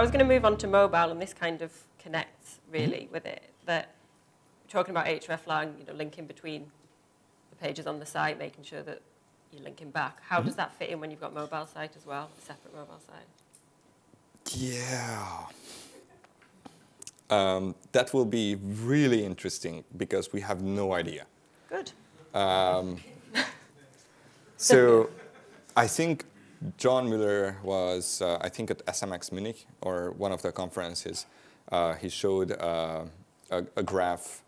I was going to move on to mobile, and this kind of connects really with it. That we're talking about hreflang, linking between the pages on the site, making sure that you're linking back. How does that fit in when you've got mobile site as well, a separate mobile site? Yeah. That will be really interesting because we have no idea. Good. So I think John Mueller was, I think, at SMX Munich or one of the conferences. He showed a graph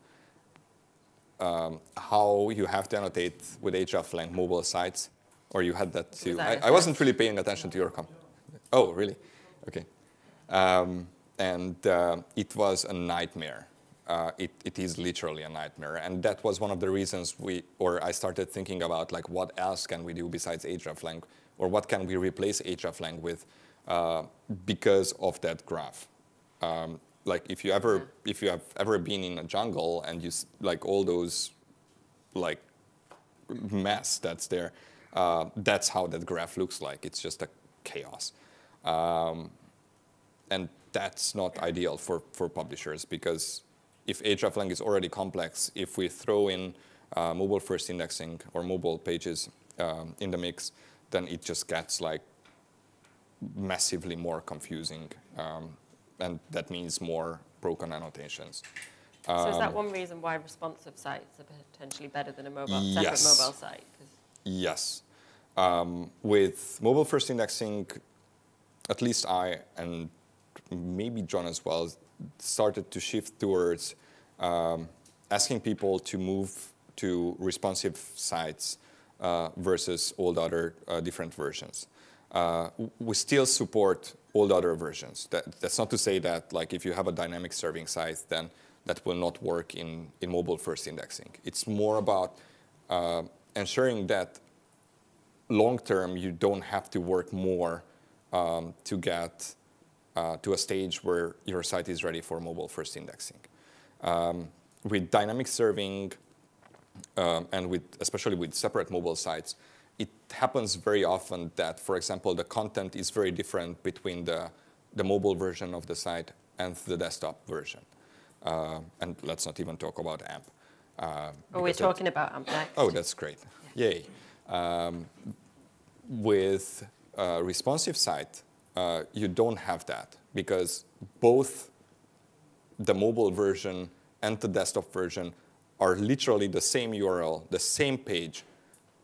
how you have to annotate with hreflang mobile sites, or you had that too. I wasn't really paying attention to your Oh, really? Okay. And it was a nightmare. It is literally a nightmare. And that was one of the reasons I started thinking about, like, what else can we do besides hreflang, or what can we replace hreflang with because of that graph. Like, if you have ever been in a jungle and you like all those like mess that's there, that's how that graph looks like. It's just a chaos. And that's not ideal for publishers, because if hreflang is already complex, if we throw in mobile-first indexing or mobile pages in the mix, then it just gets like massively more confusing. And that means more broken annotations. So is that one reason why responsive sites are potentially better than a separate mobile site? Yes. With mobile-first indexing, at least I, and maybe John as well, started to shift towards asking people to move to responsive sites versus all the other different versions. We still support all the other versions. That's not to say that, like, if you have a dynamic serving site, then that will not work in mobile-first indexing. It's more about ensuring that long-term you don't have to work more to get to a stage where your site is ready for mobile-first indexing. With dynamic serving and especially with separate mobile sites, it happens very often that, for example, the content is very different between the mobile version of the site and the desktop version. And let's not even talk about AMP. We're talking about AMP next. Oh, that's great. Yeah. Yay. With a responsive site, you don't have that, because both the mobile version and the desktop version are literally the same URL, the same page,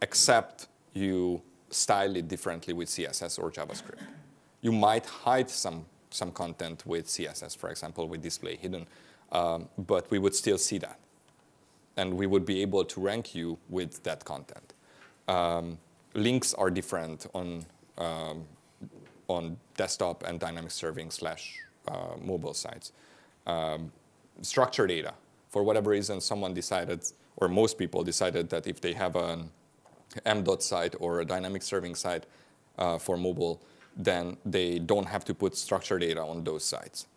except you style it differently with CSS or JavaScript. You might hide some content with CSS, for example, with display hidden, but we would still see that. And we would be able to rank you with that content. Links are different on desktop and dynamic serving / mobile sites. Structure data. For whatever reason, someone decided, or most people decided, that if they have an m.dot site or a dynamic serving site for mobile, then they don't have to put structure data on those sites.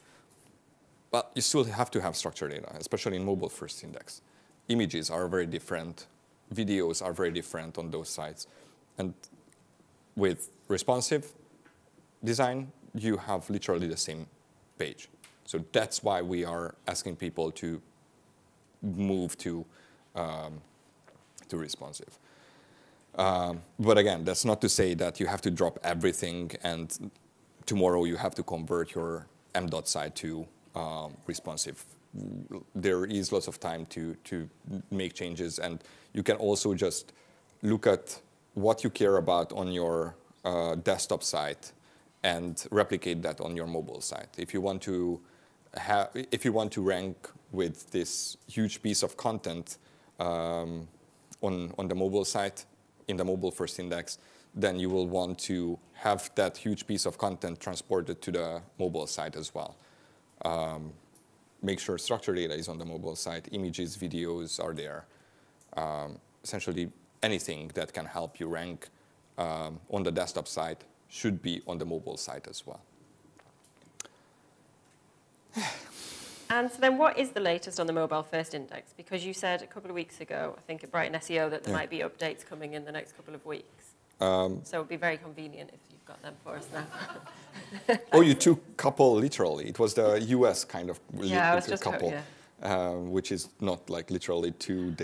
But you still have to have structure data, especially in mobile-first index. Images are very different. Videos are very different on those sites. And with responsive design, you have literally the same page. So that's why we are asking people to move to responsive. But again, that's not to say that you have to drop everything and tomorrow you have to convert your m.dot site to responsive. There is lots of time to make changes, and you can also just look at what you care about on your desktop site and replicate that on your mobile site. If you want to rank with this huge piece of content on the mobile site, in the mobile-first index, then you will want to have that huge piece of content transported to the mobile site as well. Make sure structured data is on the mobile site, images, videos are there. Essentially, anything that can help you rank on the desktop site should be on the mobile site as well. And so then what is the latest on the mobile-first index? Because you said a couple of weeks ago, I think at Brighton SEO, that there might be updates coming in the next couple of weeks. So it would be very convenient if you've got them for us now. Oh, you took couple literally. It was the US kind of I was just couple, yeah. which is not like literally 2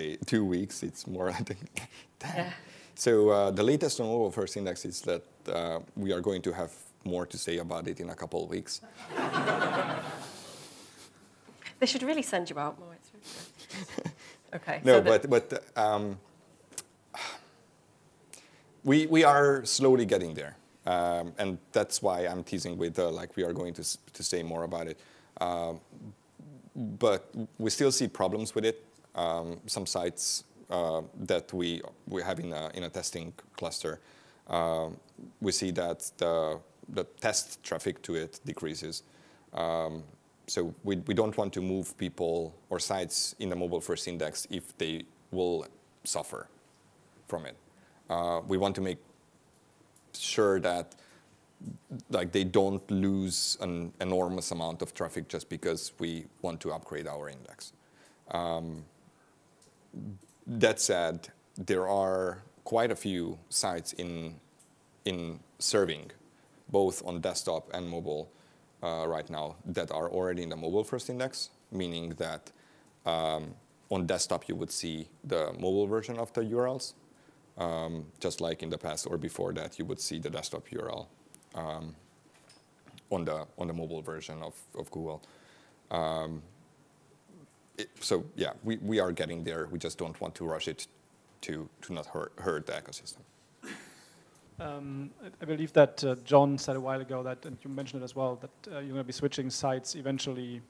weeks. It's more, I think. Yeah. So the latest on Mobilefirst index is that we are going to have more to say about it in a couple of weeks. They should really send you out more. Okay. No, so but we are slowly getting there, and that's why I'm teasing with like we are going to say more about it. But we still see problems with it. Some sites that we have in a testing cluster, we see that the test traffic to it decreases. So we don't want to move people or sites in the Mobilefirst index if they will suffer from it. We want to make sure that like they don't lose an enormous amount of traffic just because we want to upgrade our index. That said, there are quite a few sites in serving, both on desktop and mobile right now, that are already in the Mobilefirst index, meaning that on desktop you would see the mobile version of the URLs, just like in the past or before that you would see the desktop URL on the mobile version of Google. So yeah, we are getting there. We just don't want to rush it to not hurt the ecosystem. I believe that John said a while ago that, and you mentioned it as well, that you're going to be switching sites eventually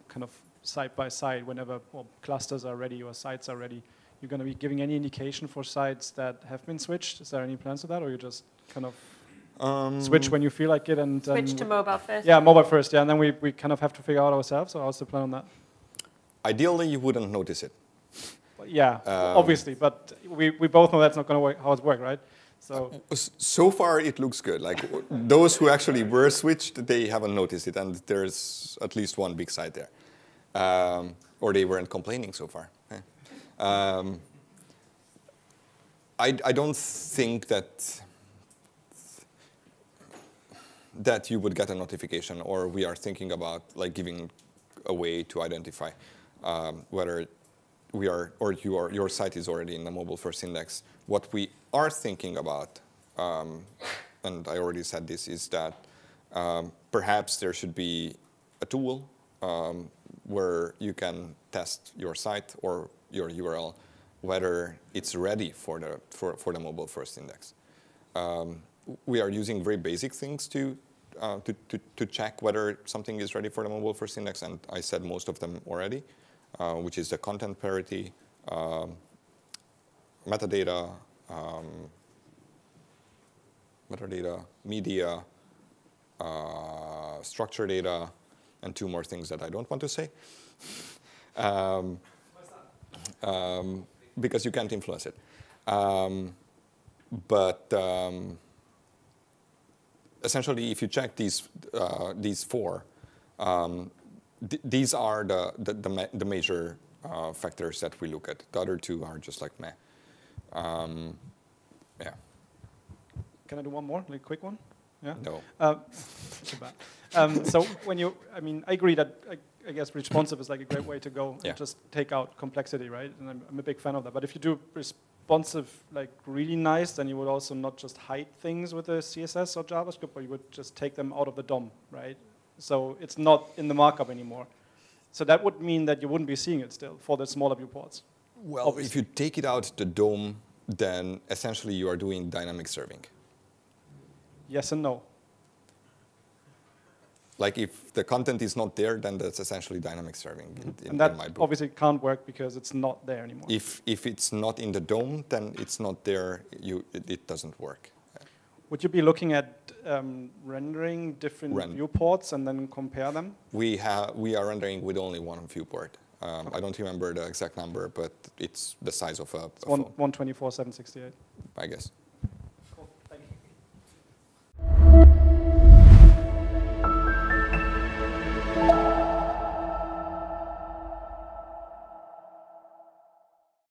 kind of side by side whenever clusters are ready or sites are ready. You're going to be giving any indication for sites that have been switched? Is there any plans for that, or you just kind of switch when you feel like it? And switch to Mobilefirst? Yeah, Mobilefirst, yeah, and then we kind of have to figure out ourselves, or how's the plan on that? Ideally, you wouldn't notice it. Yeah, obviously, but we both know that's not going to work, how it's worked, right? So far, it looks good. Like those who actually were switched, they haven't noticed it, and there's at least one big site there, or they weren't complaining so far. I don't think that you would get a notification, or we are thinking about like giving a way to identify whether we are or your site is already in the Mobilefirst index. What we are thinking about, and I already said this, is that perhaps there should be a tool where you can test your site or your URL whether it's ready for the Mobilefirst index. We are using very basic things to check whether something is ready for the Mobilefirst index, and I said most of them already, which is the content parity, metadata, media, structure data, and two more things that I don't want to say. Because you can't influence it. Essentially, if you check these four, these are the major factors that we look at. The other two are just like meh. Yeah. Can I do one more, like a quick one? Yeah. No. Too bad. So when you, I agree that I guess responsive is like a great way to go. Yeah. And just take out complexity, right? And I'm a big fan of that. But if you do responsive like really nice, then you would also not just hide things with the CSS or JavaScript, but you would just take them out of the DOM, right? So it's not in the markup anymore. So that would mean that you wouldn't be seeing it still for the smaller viewports. Well, obviously. If you take it out the DOM, then essentially you are doing dynamic serving. Yes and no. Like if the content is not there, then that's essentially dynamic serving. And that obviously can't work because it's not there anymore. If it's not in the DOM, then it's not there. It doesn't work. Would you be looking at rendering different viewports and then compare them? We are rendering with only one viewport. Okay. I don't remember the exact number, but it's the size of a phone. 124/768. I guess.